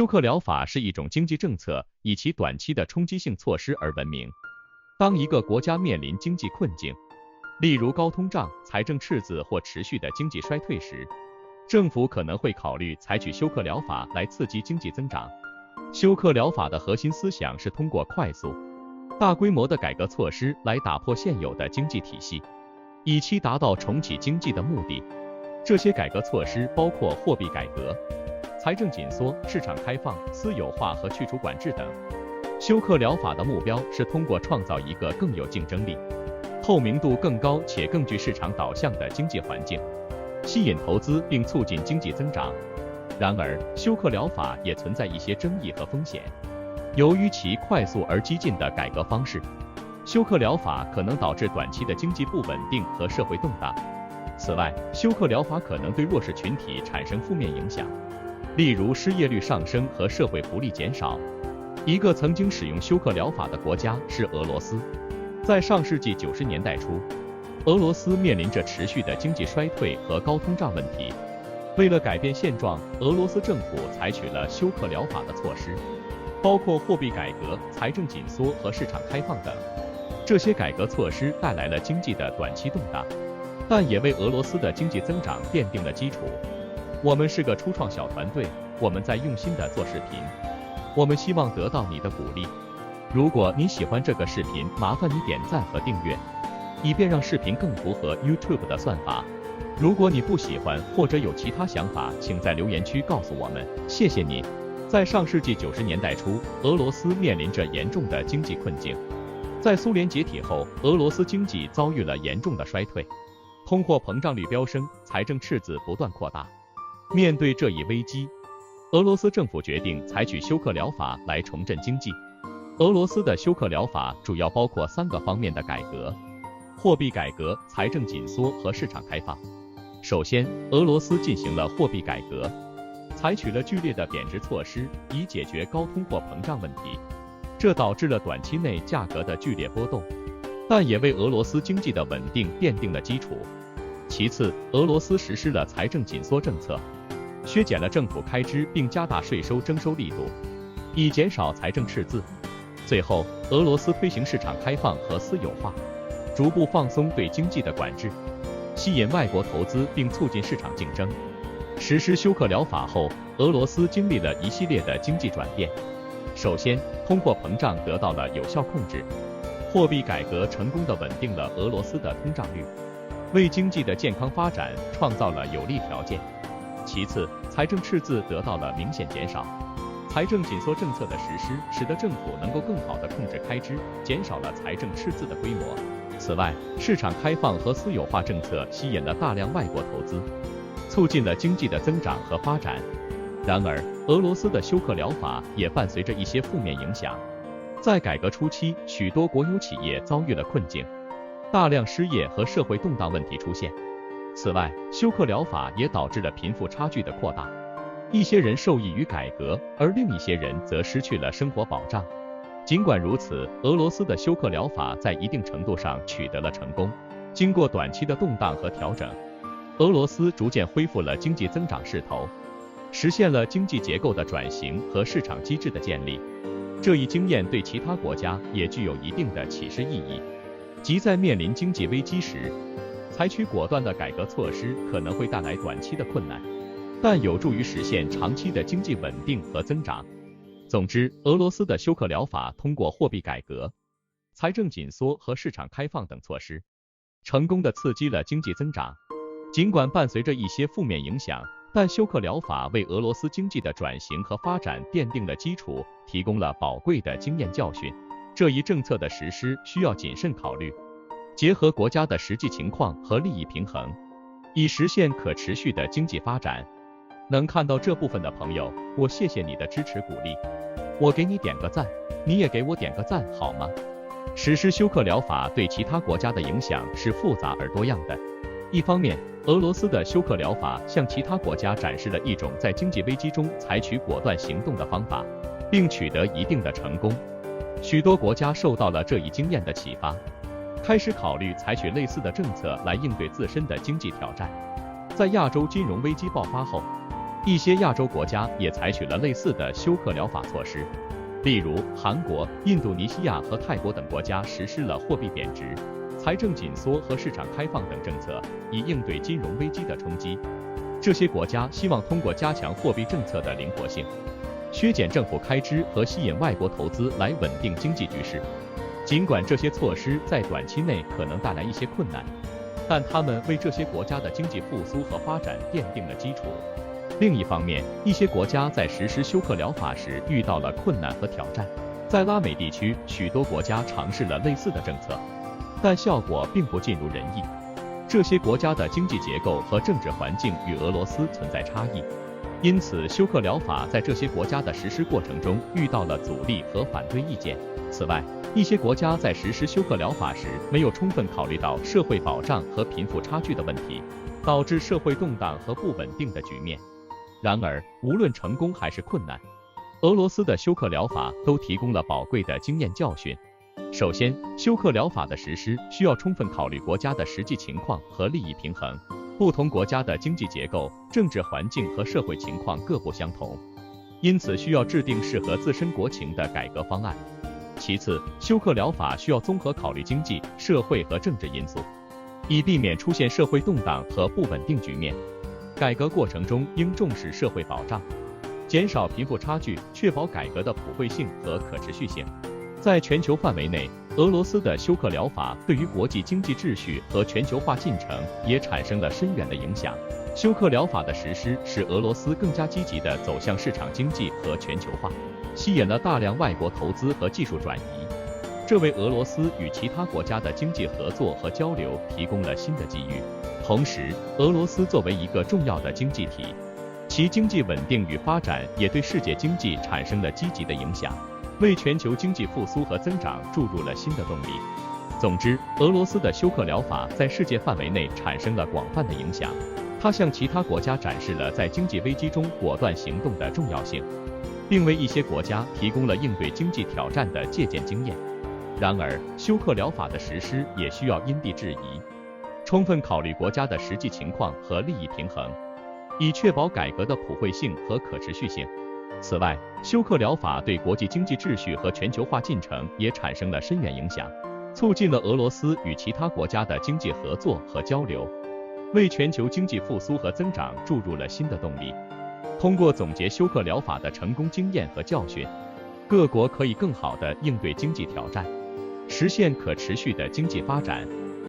休克疗法是一种经济政策，以其短期的冲击性措施而闻名。当一个国家面临经济困境，例如高通胀、财政赤字或持续的经济衰退时，政府可能会考虑采取休克疗法来刺激经济增长。休克疗法的核心思想是通过快速、大规模的改革措施来打破现有的经济体系，以期达到重启经济的目的。这些改革措施包括货币改革、财政紧缩、市场开放、私有化和去除管制等。休克疗法的目标是通过创造一个更有竞争力、透明度更高且更具市场导向的经济环境，吸引投资并促进经济增长。然而，休克疗法也存在一些争议和风险。由于其快速而激进的改革方式，休克疗法可能导致短期的经济不稳定和社会动荡。此外，休克疗法可能对弱势群体产生负面影响，例如失业率上升和社会福利减少。一个曾经使用休克疗法的国家是俄罗斯。在上世纪90年代初，俄罗斯面临着持续的经济衰退和高通胀问题。为了改变现状，俄罗斯政府采取了休克疗法的措施，包括货币改革、财政紧缩和市场开放等。这些改革措施带来了经济的短期动荡，但也为俄罗斯的经济增长奠定了基础。我们是个初创小团队，我们在用心地做视频，我们希望得到你的鼓励。如果你喜欢这个视频，麻烦你点赞和订阅，以便让视频更符合 YouTube 的算法。如果你不喜欢或者有其他想法，请在留言区告诉我们，谢谢你。在上世纪90年代初，俄罗斯面临着严重的经济困境。在苏联解体后，俄罗斯经济遭遇了严重的衰退，通货膨胀率飙升，财政赤字不断扩大。面对这一危机，俄罗斯政府决定采取休克疗法来重振经济。俄罗斯的休克疗法主要包括3个方面的改革：货币改革、财政紧缩和市场开放。首先，俄罗斯进行了货币改革，采取了剧烈的贬值措施，以解决高通货膨胀问题。这导致了短期内价格的剧烈波动，但也为俄罗斯经济的稳定奠定了基础。其次，俄罗斯实施了财政紧缩政策，削减了政府开支并加大税收征收力度，以减少财政赤字。最后，俄罗斯推行市场开放和私有化，逐步放松对经济的管制，吸引外国投资并促进市场竞争。实施休克疗法后，俄罗斯经历了一系列的经济转变。首先，通货膨胀得到了有效控制，货币改革成功地稳定了俄罗斯的通胀率，为经济的健康发展创造了有利条件。其次，财政赤字得到了明显减少，财政紧缩政策的实施使得政府能够更好地控制开支，减少了财政赤字的规模。此外，市场开放和私有化政策吸引了大量外国投资，促进了经济的增长和发展。然而，俄罗斯的休克疗法也伴随着一些负面影响。在改革初期，许多国有企业遭遇了困境，大量失业和社会动荡问题出现。此外，休克疗法也导致了贫富差距的扩大，一些人受益于改革，而另一些人则失去了生活保障。尽管如此，俄罗斯的休克疗法在一定程度上取得了成功。经过短期的动荡和调整，俄罗斯逐渐恢复了经济增长势头，实现了经济结构的转型和市场机制的建立。这一经验对其他国家也具有一定的启示意义，即在面临经济危机时，采取果断的改革措施可能会带来短期的困难，但有助于实现长期的经济稳定和增长。总之，俄罗斯的休克疗法通过货币改革、财政紧缩和市场开放等措施，成功地刺激了经济增长。尽管伴随着一些负面影响，但休克疗法为俄罗斯经济的转型和发展奠定了基础，提供了宝贵的经验教训。这一政策的实施需要谨慎考虑，结合国家的实际情况和利益平衡，以实现可持续的经济发展。能看到这部分的朋友，我谢谢你的支持鼓励，我给你点个赞，你也给我点个赞好吗？实施休克疗法对其他国家的影响是复杂而多样的。一方面，俄罗斯的休克疗法向其他国家展示了一种在经济危机中采取果断行动的方法，并取得一定的成功。许多国家受到了这一经验的启发，开始考虑采取类似的政策来应对自身的经济挑战。在亚洲金融危机爆发后，一些亚洲国家也采取了类似的休克疗法措施，例如韩国、印度尼西亚和泰国等国家实施了货币贬值、财政紧缩和市场开放等政策，以应对金融危机的冲击。这些国家希望通过加强货币政策的灵活性，削减政府开支和吸引外国投资来稳定经济局势。尽管这些措施在短期内可能带来一些困难，但他们为这些国家的经济复苏和发展奠定了基础。另一方面，一些国家在实施休克疗法时遇到了困难和挑战。在拉美地区，许多国家尝试了类似的政策，但效果并不尽如人意。这些国家的经济结构和政治环境与俄罗斯存在差异，因此休克疗法在这些国家的实施过程中遇到了阻力和反对意见。此外，一些国家在实施休克疗法时没有充分考虑到社会保障和贫富差距的问题，导致社会动荡和不稳定的局面。然而，无论成功还是困难，俄罗斯的休克疗法都提供了宝贵的经验教训。首先，休克疗法的实施需要充分考虑国家的实际情况和利益平衡。不同国家的经济结构、政治环境和社会情况各不相同，因此需要制定适合自身国情的改革方案。其次，休克疗法需要综合考虑经济、社会和政治因素，以避免出现社会动荡和不稳定局面。改革过程中应重视社会保障，减少贫富差距，确保改革的普惠性和可持续性。在全球范围内，俄罗斯的休克疗法对于国际经济秩序和全球化进程也产生了深远的影响。休克疗法的实施使俄罗斯更加积极地走向市场经济和全球化，吸引了大量外国投资和技术转移，这为俄罗斯与其他国家的经济合作和交流提供了新的机遇。同时，俄罗斯作为一个重要的经济体，其经济稳定与发展也对世界经济产生了积极的影响，为全球经济复苏和增长注入了新的动力。总之，俄罗斯的休克疗法在世界范围内产生了广泛的影响，它向其他国家展示了在经济危机中果断行动的重要性，并为一些国家提供了应对经济挑战的借鉴经验。然而，休克疗法的实施也需要因地制宜，充分考虑国家的实际情况和利益平衡，以确保改革的普惠性和可持续性。此外，休克疗法对国际经济秩序和全球化进程也产生了深远影响，促进了俄罗斯与其他国家的经济合作和交流，为全球经济复苏和增长注入了新的动力。通过总结休克疗法的成功经验和教训，各国可以更好地应对经济挑战，实现可持续的经济发展。